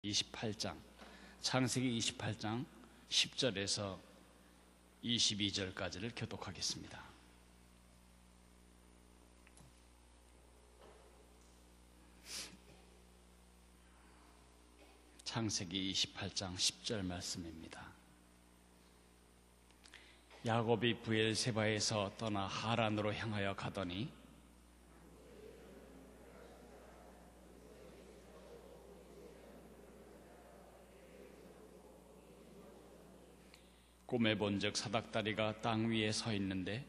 28장, 창세기 28장 10절에서 22절까지를 교독하겠습니다. 창세기 28장 10절 말씀입니다. 야곱이 브엘세바에서 떠나 하란으로 향하여 가더니 꿈에 본즉 사닥다리가 땅 위에 서 있는데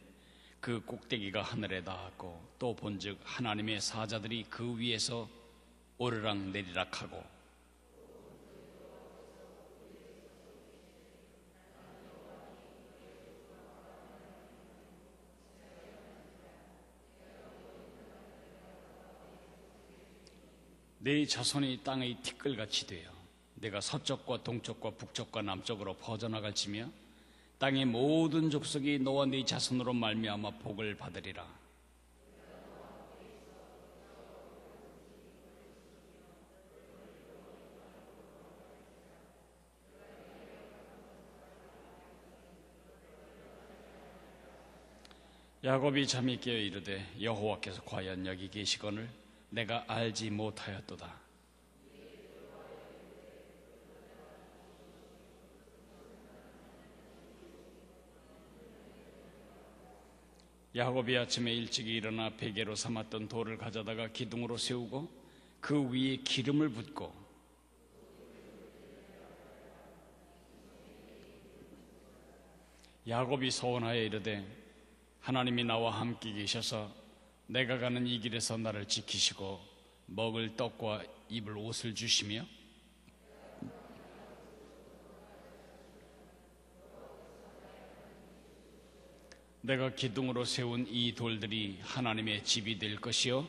그 꼭대기가 하늘에 닿았고, 또 본즉 하나님의 사자들이 그 위에서 오르락 내리락 하고, 네 자손이 땅의 티끌같이 되어 내가 서쪽과 동쪽과 북쪽과 남쪽으로 퍼져나갈지며 땅의 모든 족속이 너와 네 자손으로 말미암아 복을 받으리라. 야곱이 잠이 깨어 이르되 여호와께서 과연 여기 계시거늘 내가 알지 못하였도다. 야곱이 아침에 일찍이 일어나 베개로 삼았던 돌을 가져다가 기둥으로 세우고 그 위에 기름을 붓고 야곱이 서원하여 이르되 하나님이 나와 함께 계셔서 내가 가는 이 길에서 나를 지키시고 먹을 떡과 입을 옷을 주시며 내가 기둥으로 세운 이 돌들이 하나님의 집이 될 것이요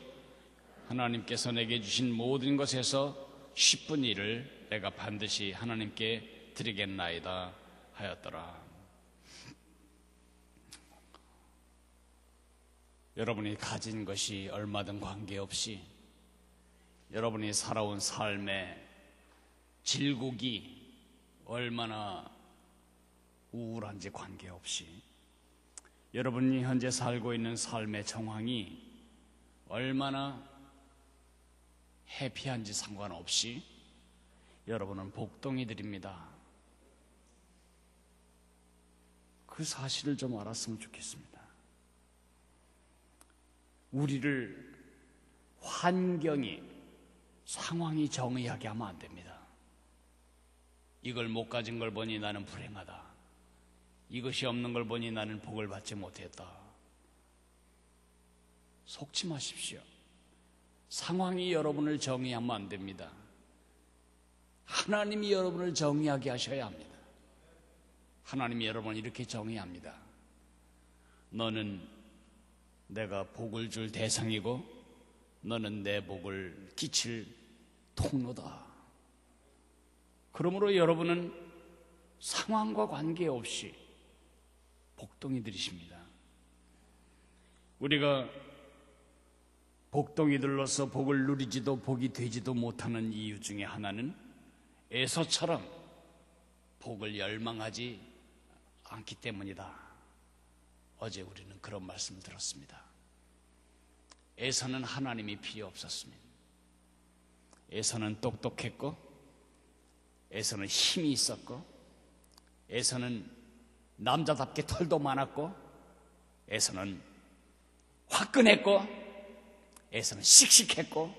하나님께서 내게 주신 모든 것에서 10분의 1을 내가 반드시 하나님께 드리겠나이다 하였더라. 여러분이 가진 것이 얼마든 관계없이, 여러분이 살아온 삶의 질곡이 얼마나 우울한지 관계없이, 여러분이 현재 살고 있는 삶의 정황이 얼마나 해피한지 상관없이 여러분은 복덩이들입니다. 그 사실을 좀 알았으면 좋겠습니다. 우리를 환경이, 상황이 정의하게 하면 안 됩니다. 이걸 못 가진 걸 보니 나는 불행하다. 이것이 없는 걸 보니 나는 복을 받지 못했다. 속지 마십시오. 상황이 여러분을 정의하면 안 됩니다. 하나님이 여러분을 정의하게 하셔야 합니다. 하나님이 여러분을 이렇게 정의합니다. 너는 내가 복을 줄 대상이고 너는 내 복을 끼칠 통로다. 그러므로 여러분은 상황과 관계없이 복덩이들이십니다. 우리가 복덩이들로서 복을 누리지도 복이 되지도 못하는 이유 중에 하나는 에서처럼 복을 열망하지 않기 때문이다. 어제 우리는 그런 말씀을 들었습니다. 에서는 하나님이 필요 없었습니다. 에서는 똑똑했고, 에서는 힘이 있었고, 에서는 남자답게 털도 많았고, 에서는 화끈했고, 에서는 씩씩했고,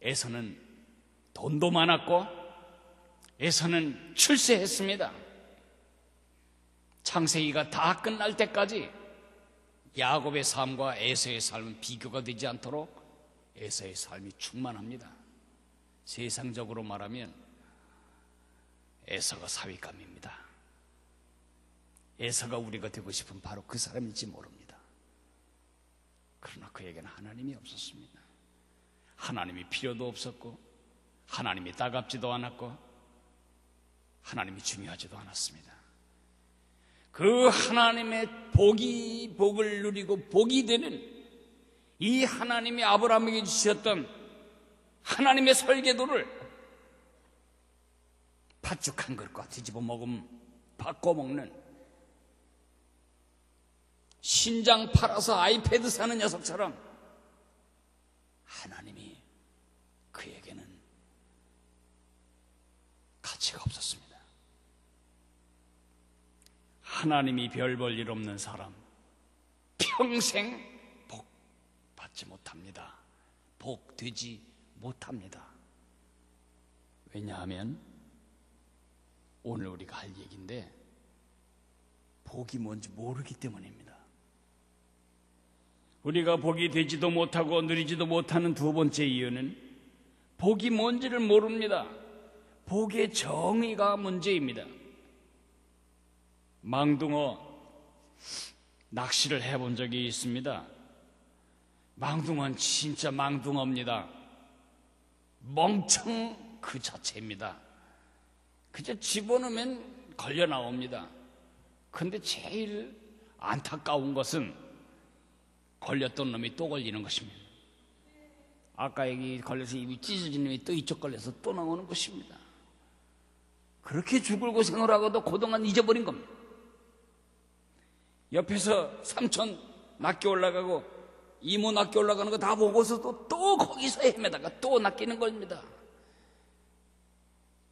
에서는 돈도 많았고, 에서는 출세했습니다. 창세기가 다 끝날 때까지 야곱의 삶과 에서의 삶은 비교가 되지 않도록 에서의 삶이 충만합니다. 세상적으로 말하면 에서가 사위감입니다. 에서가 우리가 되고 싶은 바로 그 사람일지 모릅니다. 그러나 그에게는 하나님이 없었습니다. 하나님이 필요도 없었고, 하나님이 따갑지도 않았고, 하나님이 중요하지도 않았습니다. 그 하나님의 복을 누리고 복이 되는 이 하나님이 아브라함에게 주셨던 하나님의 설계도를 팥죽 한 그릇과 뒤집어 먹으면 바꿔 먹는, 신장 팔아서 아이패드 사는 녀석처럼 하나님이 그에게는 가치가 없었습니다. 하나님이 별 볼 일 없는 사람 평생 복 받지 못합니다. 복 되지 못합니다. 왜냐하면 오늘 우리가 할 얘기인데 복이 뭔지 모르기 때문입니다. 우리가 복이 되지도 못하고 누리지도 못하는 두 번째 이유는 복이 뭔지를 모릅니다. 복의 정의가 문제입니다. 망둥어 낚시를 해본 적이 있습니다. 망둥어는 진짜 망둥어입니다. 멍청 그 자체입니다. 그저 집어넣으면 걸려 나옵니다. 근데 제일 안타까운 것은 걸렸던 놈이 또 걸리는 것입니다. 아까 여기 걸려서 입이 찢어진 놈이 또 이쪽 걸려서 또 나오는 것입니다. 그렇게 죽을 고생을 하고도 그동안 잊어버린 겁니다. 옆에서 삼촌 낚여 올라가고 이모 낚여 올라가는 거 다 보고서도 또 거기서 헤매다가 또 낚이는 겁니다.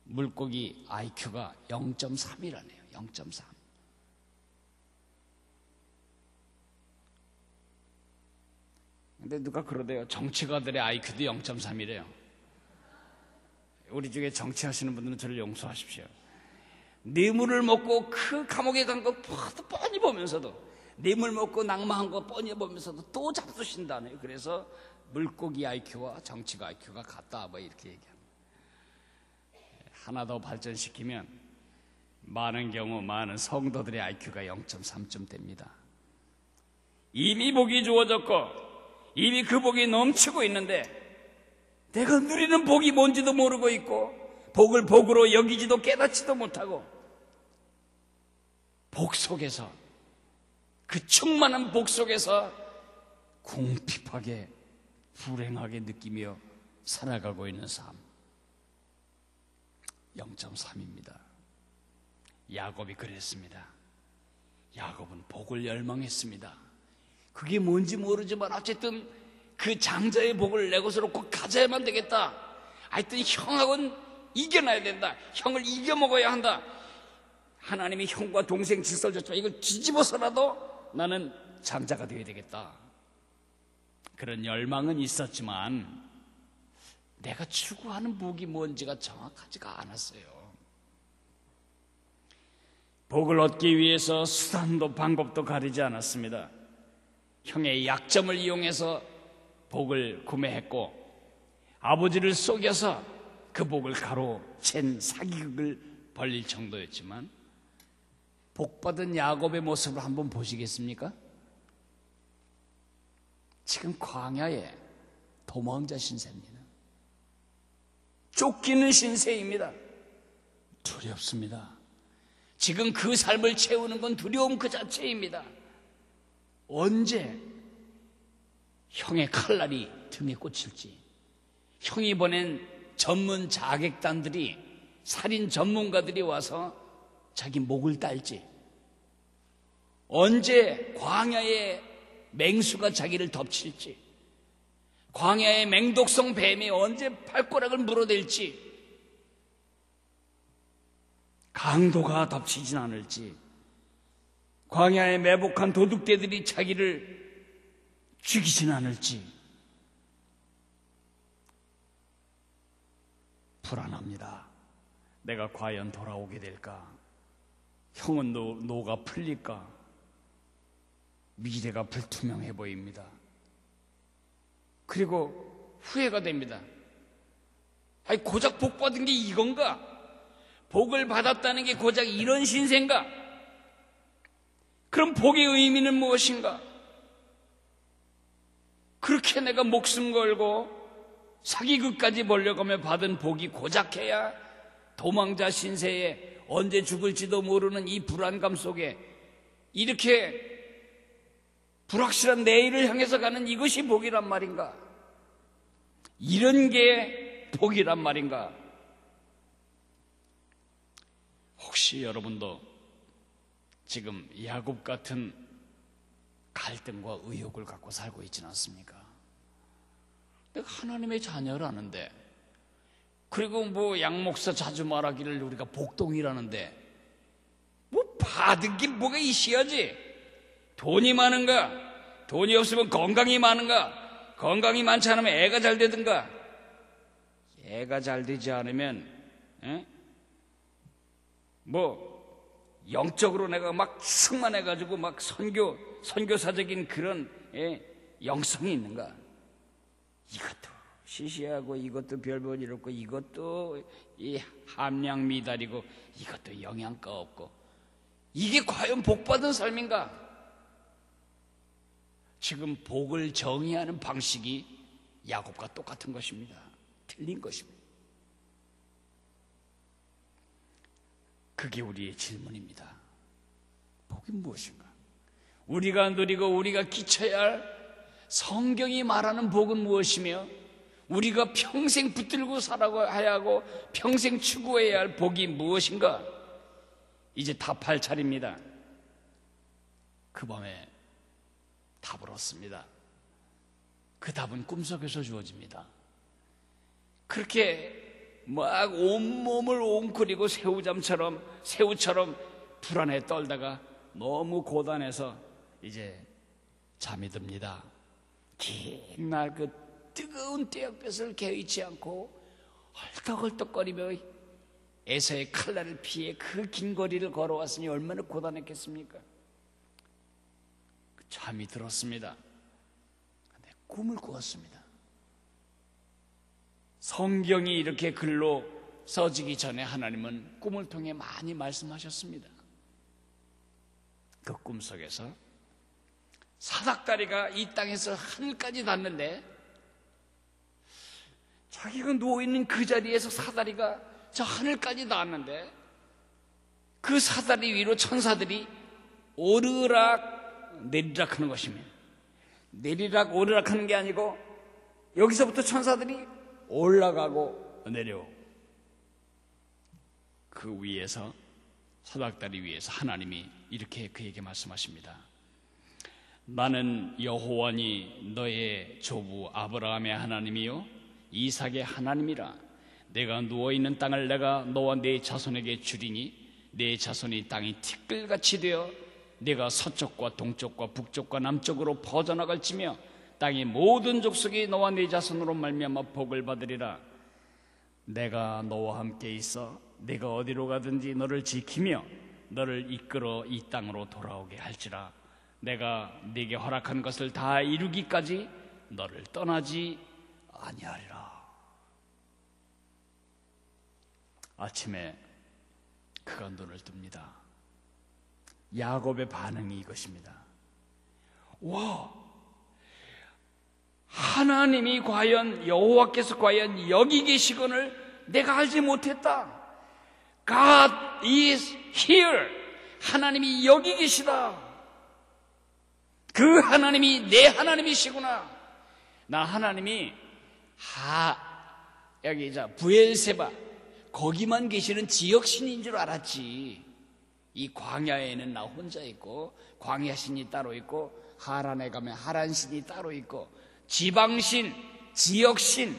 물고기 IQ가 0.3이라네요. 0.3. 근데 누가 그러대요. 정치가들의 IQ도 0.3이래요. 우리 중에 정치하시는 분들은 저를 용서하십시오. 뇌물을 먹고 그 감옥에 간 거 뻔히 보면서도, 뇌물 먹고 낙마한 거 뻔히 보면서도 또 잡수신다네요. 그래서 물고기 IQ와 정치가 IQ가 같다, 뭐 이렇게 얘기합니다. 하나 더 발전시키면 많은 경우 많은 성도들의 IQ가 0.3쯤 됩니다. 이미 복이 주어졌고 이미 그 복이 넘치고 있는데 내가 누리는 복이 뭔지도 모르고 있고 복을 복으로 여기지도 깨닫지도 못하고 복 속에서, 그 충만한 복 속에서 궁핍하게 불행하게 느끼며 살아가고 있는 삶, 0.3입니다. 야곱이 그랬습니다. 야곱은 복을 열망했습니다. 그게 뭔지 모르지만 어쨌든 그 장자의 복을 내 것으로 꼭 가져야만 되겠다. 하여튼 형하고는 이겨놔야 된다. 형을 이겨먹어야 한다. 하나님이 형과 동생 질서를 줬지만 이걸 뒤집어서라도 나는 장자가 되어야 되겠다. 그런 열망은 있었지만 내가 추구하는 복이 뭔지가 정확하지가 않았어요. 복을 얻기 위해서 수단도 방법도 가리지 않았습니다. 형의 약점을 이용해서 복을 구매했고 아버지를 속여서 그 복을 가로챈 사기극을 벌릴 정도였지만, 복받은 야곱의 모습을 한번 보시겠습니까? 지금 광야에 도망자 신세입니다. 쫓기는 신세입니다. 두렵습니다. 지금 그 삶을 채우는 건 두려움 그 자체입니다. 언제 형의 칼날이 등에 꽂힐지, 형이 보낸 전문 자객단들이, 살인 전문가들이 와서 자기 목을 딸지, 언제 광야의 맹수가 자기를 덮칠지, 광야의 맹독성 뱀이 언제 발가락을 물어댈지, 강도가 덮치진 않을지, 광야에 매복한 도둑대들이 자기를 죽이진 않을지 불안합니다. 내가 과연 돌아오게 될까? 형은 노가 풀릴까? 미래가 불투명해 보입니다. 그리고 후회가 됩니다. 아니, 고작 복 받은 게 이건가? 복을 받았다는 게 고작 이런 신세인가? 그럼 복의 의미는 무엇인가? 그렇게 내가 목숨 걸고 사기극까지 벌려가며 받은 복이 고작해야 도망자 신세에 언제 죽을지도 모르는 이 불안감 속에 이렇게 불확실한 내일을 향해서 가는 이것이 복이란 말인가? 이런 게 복이란 말인가? 혹시 여러분도 지금 야곱 같은 갈등과 의욕을 갖고 살고 있지는 않습니까? 내가 하나님의 자녀라는데, 그리고 뭐 양목사 자주 말하기를 우리가 복동이라는데, 뭐 받은 게 뭐가 있어야지. 돈이 많은가, 돈이 없으면 건강이 많은가, 건강이 많지 않으면 애가 잘 되든가. 애가 잘 되지 않으면 뭐 영적으로 내가 막 승만해가지고 막 선교사적인 그런 영성이 있는가? 이것도 시시하고, 이것도 별볼 일 없고, 이것도 이 함량 미달이고, 이것도 영양가 없고, 이게 과연 복받은 삶인가? 지금 복을 정의하는 방식이 야곱과 똑같은 것입니다. 틀린 것입니다. 그게 우리의 질문입니다. 복이 무엇인가? 우리가 누리고 우리가 끼쳐야 할 성경이 말하는 복은 무엇이며, 우리가 평생 붙들고 살아가야 하고 평생 추구해야 할 복이 무엇인가? 이제 답할 차례입니다. 그 밤에 답을 얻습니다. 그 답은 꿈속에서 주어집니다. 그렇게 막 온몸을 옹크리고 새우처럼 불안에 떨다가 너무 고단해서 이제 잠이 듭니다. 긴 날 그 뜨거운 떼역볕을 개의치 않고 헐떡헐떡거리며 에서의 칼날을 피해 그 긴 거리를 걸어왔으니 얼마나 고단했겠습니까? 잠이 들었습니다. 근데 꿈을 꾸었습니다. 성경이 이렇게 글로 써지기 전에 하나님은 꿈을 통해 많이 말씀하셨습니다. 그 꿈속에서 사닥다리가 이 땅에서 하늘까지 닿는데, 자기가 누워있는 그 자리에서 사다리가 저 하늘까지 닿았는데, 그 사다리 위로 천사들이 오르락 내리락 하는 것입니다. 내리락 오르락 하는 게 아니고, 여기서부터 천사들이 올라가고 내려오고, 그 위에서, 사닥다리 위에서 하나님이 이렇게 그에게 말씀하십니다. 나는 여호와니 너의 조부 아브라함의 하나님이요 이삭의 하나님이라. 내가 누워있는 땅을 내가 너와 네 자손에게 주리니 네 자손이 땅이 티끌같이 되어 내가 서쪽과 동쪽과 북쪽과 남쪽으로 퍼져나갈지며 땅의 모든 족속이 너와 네 자손으로 말미암아 복을 받으리라. 내가 너와 함께 있어 내가 어디로 가든지 너를 지키며 너를 이끌어 이 땅으로 돌아오게 할지라. 내가 네게 허락한 것을 다 이루기까지 너를 떠나지 아니하리라. 아침에 그가 눈을 뜹니다. 야곱의 반응이 이것입니다. 와, 하나님이 과연, 여호와께서 과연 여기 계시거늘 내가 알지 못했다. God is here. 하나님이 여기 계시다. 그 하나님이 내 하나님이시구나. 나 하나님이 여기 부엘세바 거기만 계시는 지역신인 줄 알았지. 이 광야에는 나 혼자 있고, 광야신이 따로 있고, 하란에 가면 하란신이 따로 있고, 지방신, 지역신,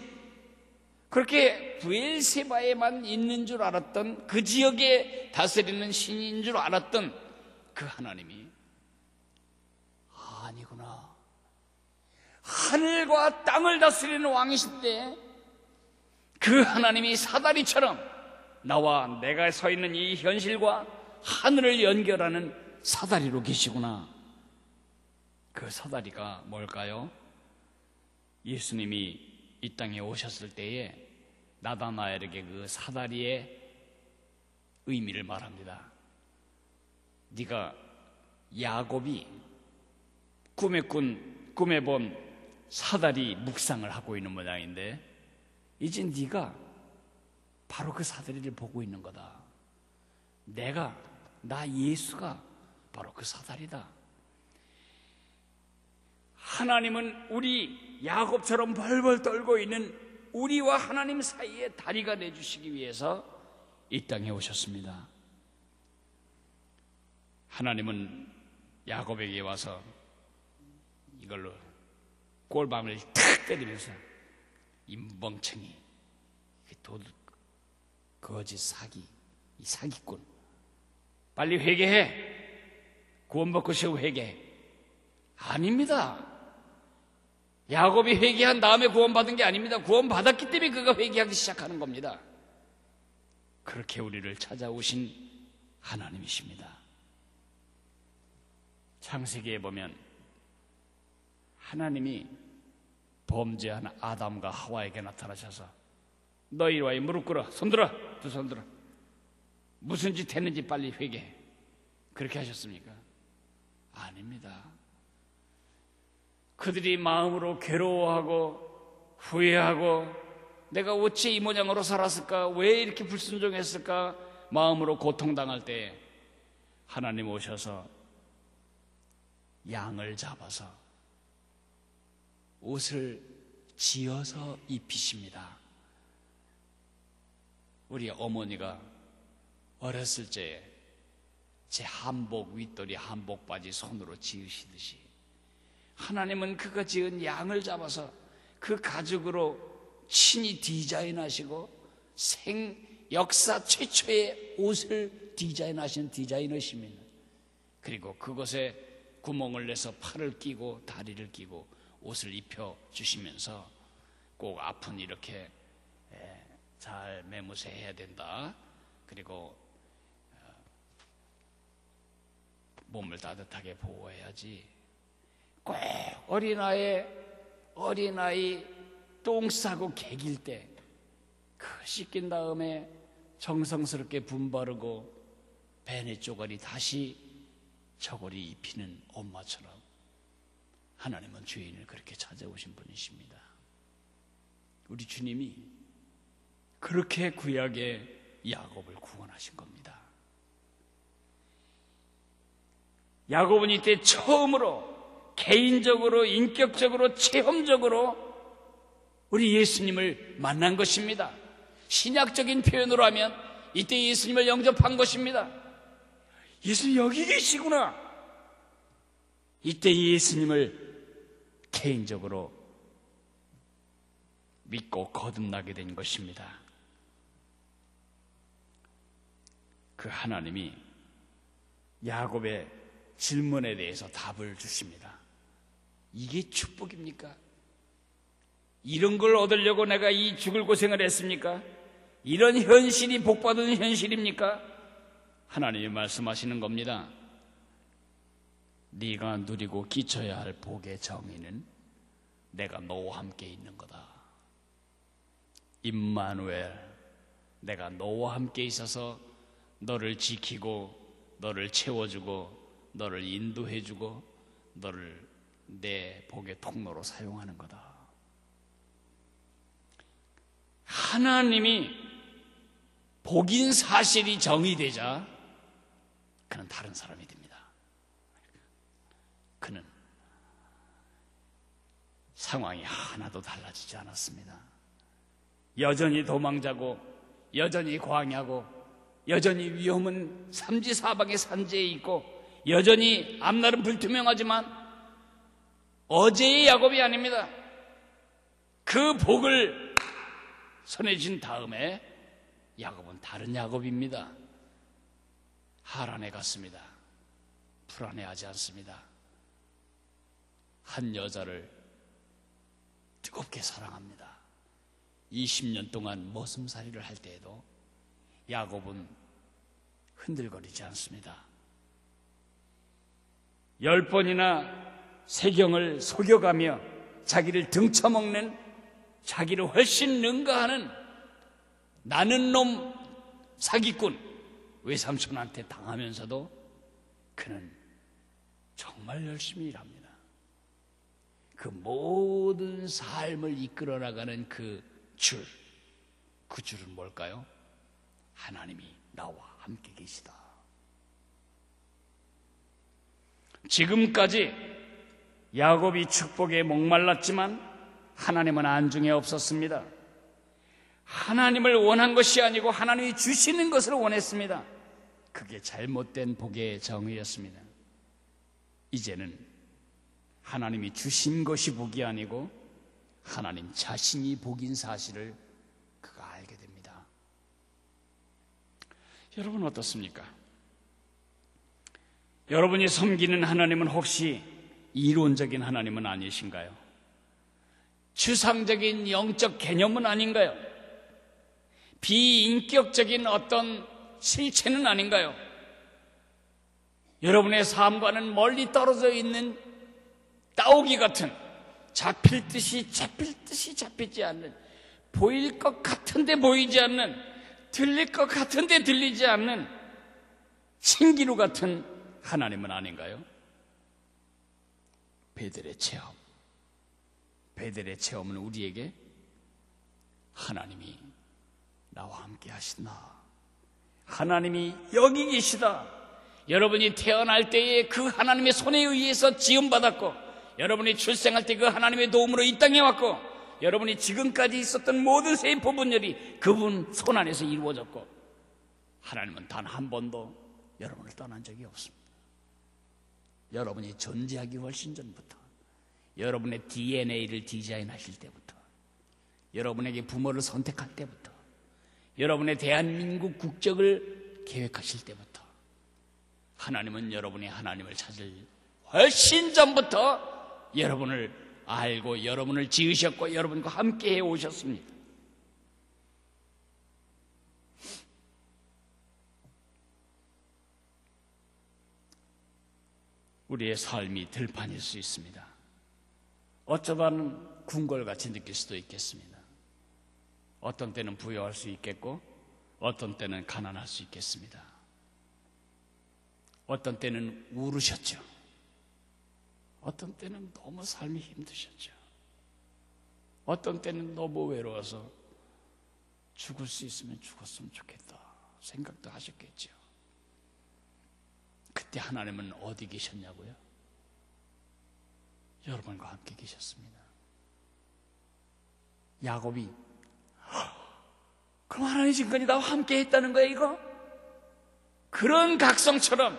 그렇게 부엘세바에만 있는 줄 알았던, 그 지역에 다스리는 신인 줄 알았던 그 하나님이 아니구나. 하늘과 땅을 다스리는 왕이신데 그 하나님이 사다리처럼 나와 내가 서 있는 이 현실과 하늘을 연결하는 사다리로 계시구나. 그 사다리가 뭘까요? 예수님이 이 땅에 오셨을 때에 나다나엘에게 그 사다리의 의미를 말합니다. 네가 야곱이 꿈에 본 사다리 묵상을 하고 있는 모양인데, 이제 네가 바로 그 사다리를 보고 있는 거다. 나 예수가 바로 그 사다리다. 하나님은 우리 야곱처럼 벌벌 떨고 있는 우리와 하나님 사이에 다리가 내주시기 위해서 이 땅에 오셨습니다. 하나님은 야곱에게 와서 이걸로 꼴밤을 탁 때리면서 이 멍청이, 거짓 사기, 이 사기꾼, 빨리 회개해. 구원받고 싶으면 회개해. 아닙니다. 야곱이 회개한 다음에 구원받은 게 아닙니다. 구원받았기 때문에 그가 회개하기 시작하는 겁니다. 그렇게 우리를 찾아오신 하나님이십니다. 창세기에 보면 하나님이 범죄한 아담과 하와에게 나타나셔서 너 이리 와, 무릎 꿇어, 손 들어, 두 손 들어. 무슨 짓 했는지 빨리 회개해. 그렇게 하셨습니까? 아닙니다. 그들이 마음으로 괴로워하고 후회하고 내가 어찌 이 모양으로 살았을까? 왜 이렇게 불순종했을까? 마음으로 고통당할 때 하나님 오셔서 양을 잡아서 옷을 지어서 입히십니다. 우리 어머니가 어렸을 때 제 한복, 윗도리 한복 바지 손으로 지으시듯이 하나님은 그가 지은 양을 잡아서 그 가죽으로 친히 디자인하시고 역사 최초의 옷을 디자인하신 디자이너십니다. 그리고 그것에 구멍을 내서 팔을 끼고 다리를 끼고 옷을 입혀주시면서 꼭 앞은 이렇게 잘 매무새해야 된다. 그리고 몸을 따뜻하게 보호해야지. 꼭 어린아이 똥 싸고 개길 때 그 씻긴 다음에 정성스럽게 분 바르고 배내 쪼가리 다시 저고리 입히는 엄마처럼 하나님은 죄인을 그렇게 찾아오신 분이십니다. 우리 주님이 그렇게 구약의 야곱을 구원하신 겁니다. 야곱은 이때 처음으로 개인적으로, 인격적으로, 체험적으로 우리 예수님을 만난 것입니다. 신약적인 표현으로 하면 이때 예수님을 영접한 것입니다. 예수님 여기 계시구나. 이때 예수님을 개인적으로 믿고 거듭나게 된 것입니다. 그 하나님이 야곱의 질문에 대해서 답을 주십니다. 이게 축복입니까? 이런 걸 얻으려고 내가 이 죽을 고생을 했습니까? 이런 현실이 복받은 현실입니까? 하나님이 말씀하시는 겁니다. 네가 누리고 끼쳐야 할 복의 정의는 내가 너와 함께 있는 거다. 임마누엘, 내가 너와 함께 있어서 너를 지키고 너를 채워주고 너를 인도해주고 너를 내 복의 통로로 사용하는 거다. 하나님이 복인 사실이 정의되자 그는 다른 사람이 됩니다. 그는 상황이 하나도 달라지지 않았습니다. 여전히 도망자고 여전히 광야고 여전히 위험은 삼지사방의 산지에 있고 여전히 앞날은 불투명하지만 어제의 야곱이 아닙니다. 그 복을 손에 쥔 다음에 야곱은 다른 야곱입니다. 하란에 갔습니다. 불안해하지 않습니다. 한 여자를 뜨겁게 사랑합니다. 20년 동안 머슴살이를 할 때에도 야곱은 흔들거리지 않습니다. 10번이나 세경을 속여가며 자기를 등쳐먹는, 자기를 훨씬 능가하는 나는 놈 사기꾼 외삼촌한테 당하면서도 그는 정말 열심히 일합니다. 그 모든 삶을 이끌어 나가는 그 줄은 뭘까요? 하나님이 나와 함께 계시다. 지금까지 야곱이 축복에 목말랐지만 하나님은 안중에 없었습니다. 하나님을 원한 것이 아니고 하나님이 주시는 것을 원했습니다. 그게 잘못된 복의 정의였습니다. 이제는 하나님이 주신 것이 복이 아니고 하나님 자신이 복인 사실을 그가 알게 됩니다. 여러분 어떻습니까? 여러분이 섬기는 하나님은 혹시 이론적인 하나님은 아니신가요? 추상적인 영적 개념은 아닌가요? 비인격적인 어떤 실체는 아닌가요? 여러분의 삶과는 멀리 떨어져 있는 따오기 같은 잡힐 듯이 잡히지 않는, 보일 것 같은데 보이지 않는, 들릴 것 같은데 들리지 않는 신기루 같은 하나님은 아닌가요? 베델의 체험. 베델의 체험은 우리에게 하나님이 나와 함께 하신다, 하나님이 여기 계시다, 여러분이 태어날 때에 그 하나님의 손에 의해서 지음받았고, 여러분이 출생할 때 그 하나님의 도움으로 이 땅에 왔고, 여러분이 지금까지 있었던 모든 세포 분열이 그분 손 안에서 이루어졌고, 하나님은 단 한 번도 여러분을 떠난 적이 없습니다. 여러분이 존재하기 훨씬 전부터, 여러분의 DNA를 디자인하실 때부터, 여러분에게 부모를 선택할 때부터, 여러분의 대한민국 국적을 계획하실 때부터 하나님은 여러분이 하나님을 찾을 훨씬 전부터 여러분을 알고 여러분을 지으셨고 여러분과 함께 해오셨습니다. 우리의 삶이 들판일 수 있습니다. 어쩌다는 궁궐같이 느낄 수도 있겠습니다. 어떤 때는 부유할 수 있겠고 어떤 때는 가난할 수 있겠습니다. 어떤 때는 울으셨죠. 어떤 때는 너무 삶이 힘드셨죠. 어떤 때는 너무 외로워서 죽을 수 있으면 죽었으면 좋겠다 생각도 하셨겠죠. 그때 하나님은 어디 계셨냐고요? 여러분과 함께 계셨습니다. 야곱이 그럼 하나님 지금까지 나와 함께 했다는 거예요, 이거? 그런 각성처럼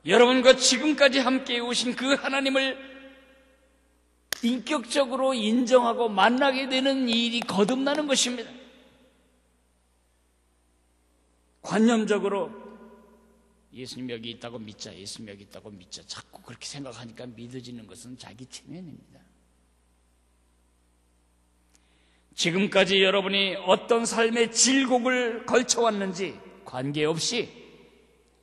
여러분과 지금까지 함께 오신 그 하나님을 인격적으로 인정하고 만나게 되는 일이 거듭나는 것입니다. 관념적으로 예수님 여기 있다고 믿자, 예수님 여기 있다고 믿자, 자꾸 그렇게 생각하니까 믿어지는 것은 자기 체면입니다. 지금까지 여러분이 어떤 삶의 질곡을 걸쳐왔는지 관계없이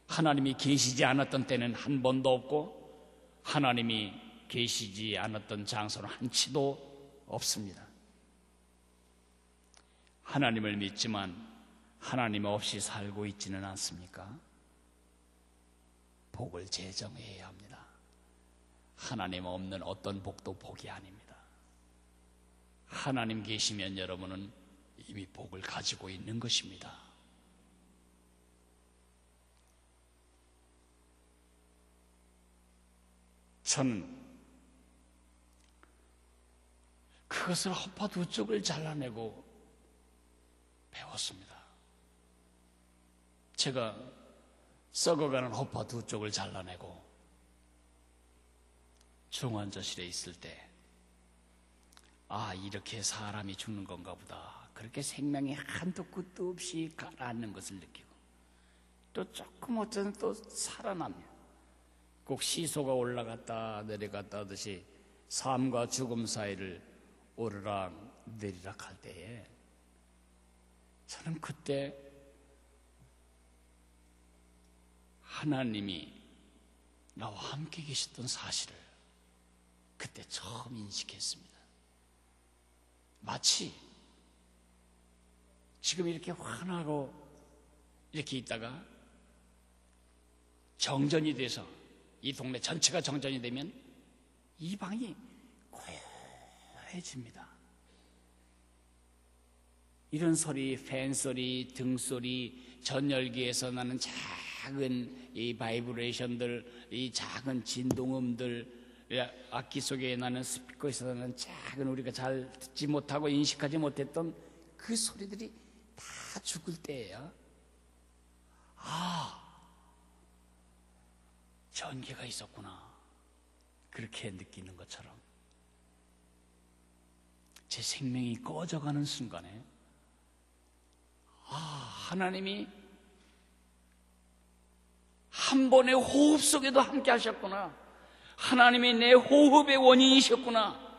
하나님이 계시지 않았던 때는 한 번도 없고 하나님이 계시지 않았던 장소는 한치도 없습니다. 하나님을 믿지만 하나님 없이 살고 있지는 않습니까? 복을 제정해야 합니다. 하나님 없는 어떤 복도 복이 아닙니다. 하나님 계시면 여러분은 이미 복을 가지고 있는 것입니다. 저는 그것을 허파 두 쪽을 잘라내고 배웠습니다. 제가 썩어가는 허파 두 쪽을 잘라내고 중환자실에 있을 때 이렇게 사람이 죽는 건가 보다, 그렇게 생명이 한도 끝도 없이 가라앉는 것을 느끼고 또 조금 어쩌면 또 살아납니다. 꼭 시소가 올라갔다 내려갔다 하듯이 삶과 죽음 사이를 오르락 내리락 할 때에 저는 그때 하나님이 나와 함께 계셨던 사실을 그때 처음 인식했습니다. 마치 지금 이렇게 환하고 이렇게 있다가 정전이 돼서 이 동네 전체가 정전이 되면 이 방이 고요해집니다. 이런 소리, 팬 소리, 등 소리, 전열기에서 나는 작은 이 바이브레이션들, 이 작은 진동음들, 악기 속에 나는 스피커에서 나는 작은 우리가 잘 듣지 못하고 인식하지 못했던 그 소리들이 다 죽을 때예요. 전개가 있었구나, 그렇게 느끼는 것처럼 제 생명이 꺼져가는 순간에 하나님이 한 번의 호흡 속에도 함께 하셨구나, 하나님이 내 호흡의 원인이셨구나,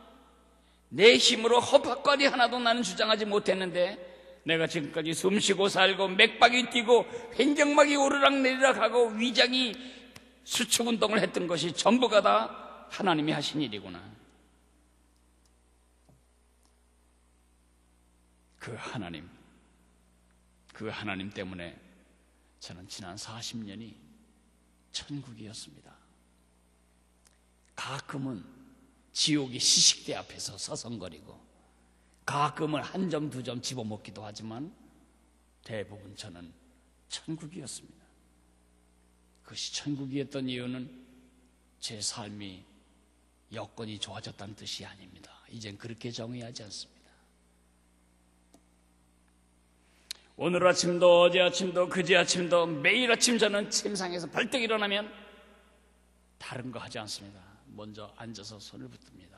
내 힘으로 허파과리 하나도 나는 주장하지 못했는데 내가 지금까지 숨쉬고 살고 맥박이 뛰고 횡격막이 오르락내리락 하고 위장이 수축운동을 했던 것이 전부가 다 하나님이 하신 일이구나. 그 하나님 때문에 저는 지난 40년이 천국이었습니다. 가끔은 지옥의 시식대 앞에서 서성거리고 가끔은 한 점 두 점 집어먹기도 하지만 대부분 저는 천국이었습니다. 그것이 천국이었던 이유는 제 삶이 여건이 좋아졌다는 뜻이 아닙니다. 이젠 그렇게 정의하지 않습니다. 오늘 아침도 어제 아침도 그제 아침도 매일 아침 저는 침상에서 벌떡 일어나면 다른 거 하지 않습니다. 먼저 앉아서 손을 붙듭니다.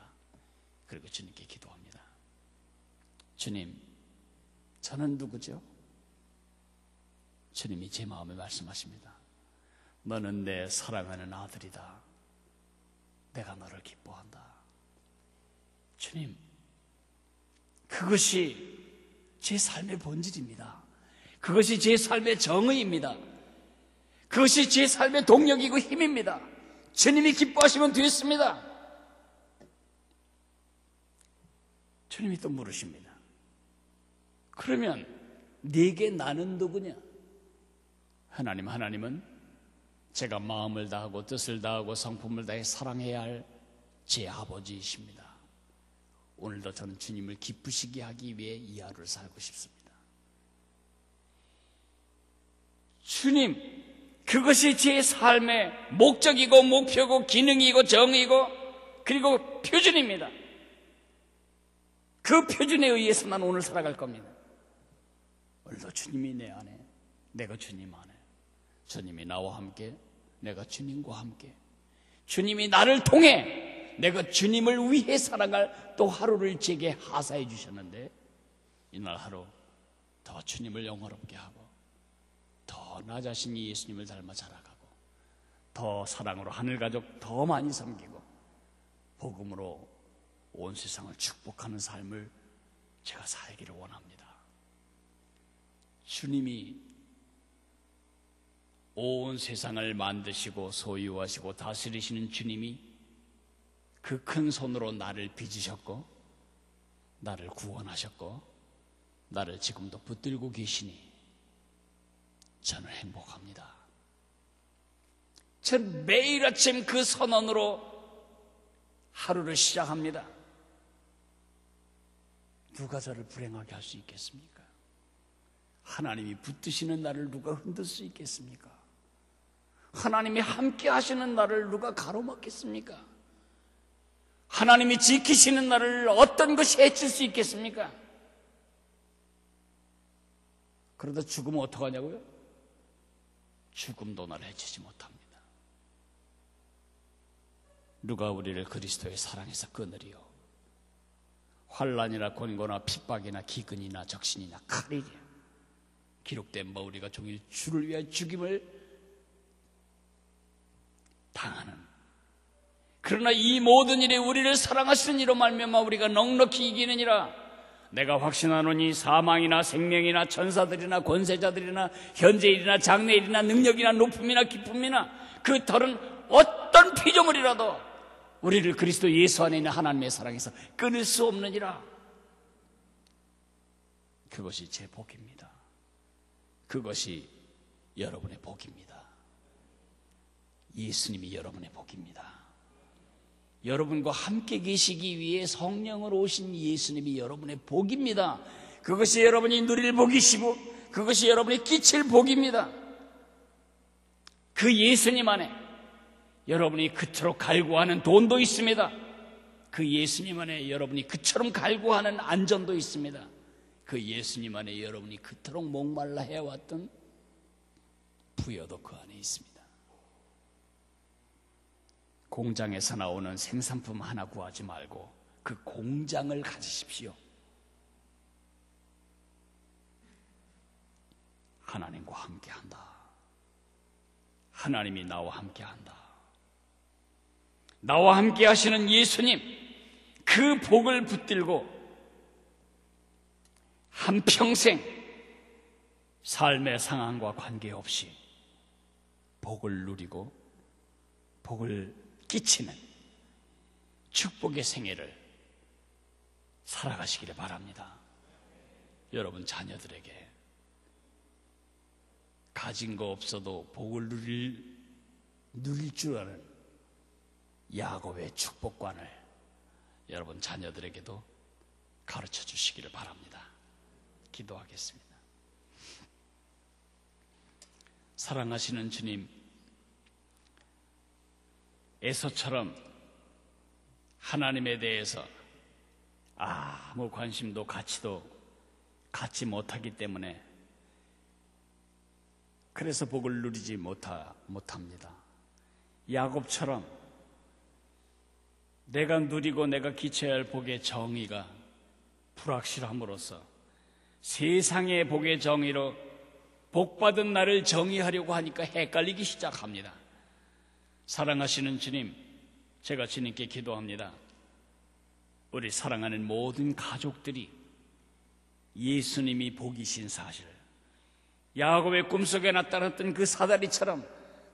그리고 주님께 기도합니다. 주님, 저는 누구죠? 주님이 제 마음에 말씀하십니다. 너는 내 사랑하는 아들이다. 내가 너를 기뻐한다. 주님, 그것이 제 삶의 본질입니다. 그것이 제 삶의 정의입니다. 그것이 제 삶의 동력이고 힘입니다. 주님이 기뻐하시면 됐습니다. 주님이 또 물으십니다. 그러면 네게 나는 누구냐? 하나님은 제가 마음을 다하고 뜻을 다하고 성품을 다해 사랑해야 할 제 아버지이십니다. 오늘도 저는 주님을 기쁘시게 하기 위해 이 하루를 살고 싶습니다. 주님, 그것이 제 삶의 목적이고 목표고 기능이고 정의고 그리고 표준입니다. 그 표준에 의해서 난 오늘 살아갈 겁니다. 오늘도 주님이 내 안에, 내가 주님 안에, 주님이 나와 함께, 내가 주님과 함께, 주님이 나를 통해 내가 주님을 위해 살아갈 또 하루를 제게 하사해 주셨는데, 이날 하루 더 주님을 영화롭게 하고 더 나 자신이 예수님을 닮아 자라가고 더 사랑으로 하늘가족 더 많이 섬기고 복음으로 온 세상을 축복하는 삶을 제가 살기를 원합니다. 주님이 온 세상을 만드시고 소유하시고 다스리시는 주님이 그 큰 손으로 나를 빚으셨고 나를 구원하셨고 나를 지금도 붙들고 계시니 저는 행복합니다. 전 매일 아침 그 선언으로 하루를 시작합니다. 누가 저를 불행하게 할 수 있겠습니까? 하나님이 붙드시는 나를 누가 흔들 수 있겠습니까? 하나님이 함께 하시는 나를 누가 가로막겠습니까? 하나님이 지키시는 나를 어떤 것이 해칠 수 있겠습니까? 그러다 죽으면 어떡하냐고요? 죽음도 나를 해치지 못합니다. 누가 우리를 그리스도의 사랑에서 끊으리요? 환난이나 곤고나 핍박이나 기근이나 적신이나 칼이랴. 기록된 바 우리가 종일 주를 위하여 죽임을 당하는, 그러나 이 모든 일에 우리를 사랑하시는 이로 말미암아 우리가 넉넉히 이기느니라. 내가 확신하노니 사망이나 생명이나 천사들이나 권세자들이나 현재일이나 장래일이나 능력이나 높음이나 기쁨이나 그 덜은 어떤 피조물이라도 우리를 그리스도 예수 안에 있는 하나님의 사랑에서 끊을 수 없느니라. 그것이 제 복입니다. 그것이 여러분의 복입니다. 예수님이 여러분의 복입니다. 여러분과 함께 계시기 위해 성령으로 오신 예수님이 여러분의 복입니다. 그것이 여러분이 누릴 복이시고 그것이 여러분이 끼칠 복입니다. 그 예수님 안에 여러분이 그토록 갈구하는 돈도 있습니다. 그 예수님 안에 여러분이 그처럼 갈구하는 안전도 있습니다. 그 예수님 안에 여러분이 그토록 목말라 해왔던 부여도 그 안에 있습니다. 공장에서 나오는 생산품 하나 구하지 말고 그 공장을 가지십시오. 하나님과 함께한다. 하나님이 나와 함께한다. 나와 함께 하시는 예수님, 그 복을 붙들고 한평생 삶의 상황과 관계없이 복을 누리고 복을 끼치는 축복의 생애를 살아가시기를 바랍니다. 여러분 자녀들에게 가진 거 없어도 복을 누릴 줄 아는 야곱의 축복관을 여러분 자녀들에게도 가르쳐 주시기를 바랍니다. 기도하겠습니다. 사랑하시는 주님, 에서처럼 하나님에 대해서 아무 관심도 가치도 갖지 못하기 때문에 그래서 복을 누리지 못합니다. 야곱처럼 내가 누리고 내가 기쳐야 할 복의 정의가 불확실함으로써 세상의 복의 정의로 복받은 나를 정의하려고 하니까 헷갈리기 시작합니다. 사랑하시는 주님, 제가 주님께 기도합니다. 우리 사랑하는 모든 가족들이 예수님이 복이신 사실, 야곱의 꿈속에 나타났던 그 사다리처럼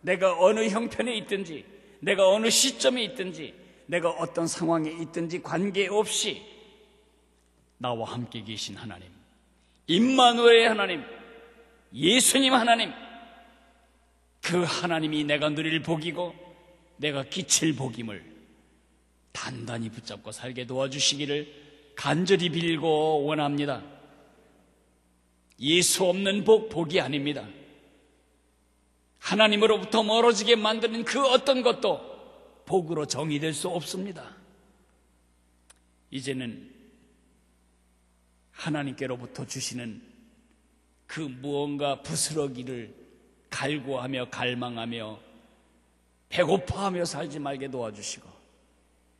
내가 어느 형편에 있든지, 내가 어느 시점에 있든지, 내가 어떤 상황에 있든지 관계없이 나와 함께 계신 하나님, 임마누엘의 하나님, 예수님 하나님, 그 하나님이 내가 누릴 복이고 내가 끼칠 복임을 단단히 붙잡고 살게 도와주시기를 간절히 빌고 원합니다. 예수 없는 복이 아닙니다. 하나님으로부터 멀어지게 만드는 그 어떤 것도 복으로 정의될 수 없습니다. 이제는 하나님께로부터 주시는 그 무언가 부스러기를 갈구하며 갈망하며 배고파하며 살지 말게 도와주시고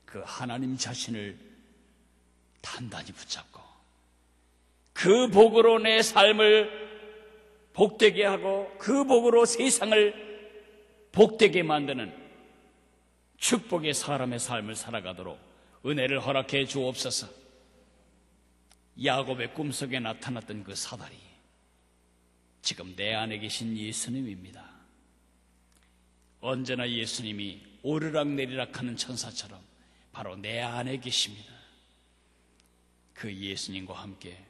그 하나님 자신을 단단히 붙잡고 그 복으로 내 삶을 복되게 하고 그 복으로 세상을 복되게 만드는 축복의 사람의 삶을 살아가도록 은혜를 허락해 주옵소서. 야곱의 꿈속에 나타났던 그 사다리, 지금 내 안에 계신 예수님입니다. 언제나 예수님이 오르락내리락 하는 천사처럼 바로 내 안에 계십니다. 그 예수님과 함께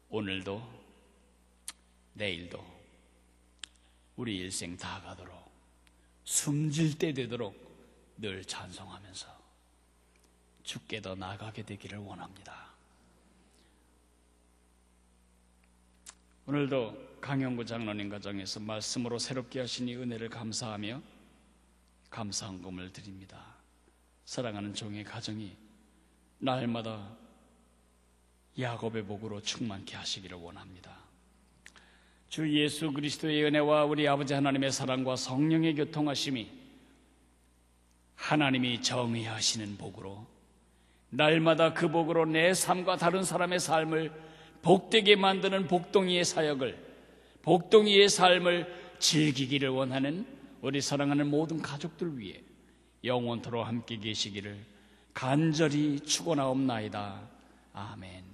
오늘도 내일도 우리 일생 다 가도록 숨질 때 되도록 늘 찬송하면서 주께 더 나아가게 되기를 원합니다. 오늘도 강영구 장로님 가정에서 말씀으로 새롭게 하시니 은혜를 감사하며 감사헌금을 드립니다. 사랑하는 종의 가정이 날마다 야곱의 복으로 충만케 하시기를 원합니다. 주 예수 그리스도의 은혜와 우리 아버지 하나님의 사랑과 성령의 교통하심이 하나님이 정의하시는 복으로 날마다 그 복으로 내 삶과 다른 사람의 삶을 복되게 만드는 복동이의 사역을, 복동이의 삶을 즐기기를 원하는 우리 사랑하는 모든 가족들 위해 영원토록 함께 계시기를 간절히 축원하옵나이다. 아멘.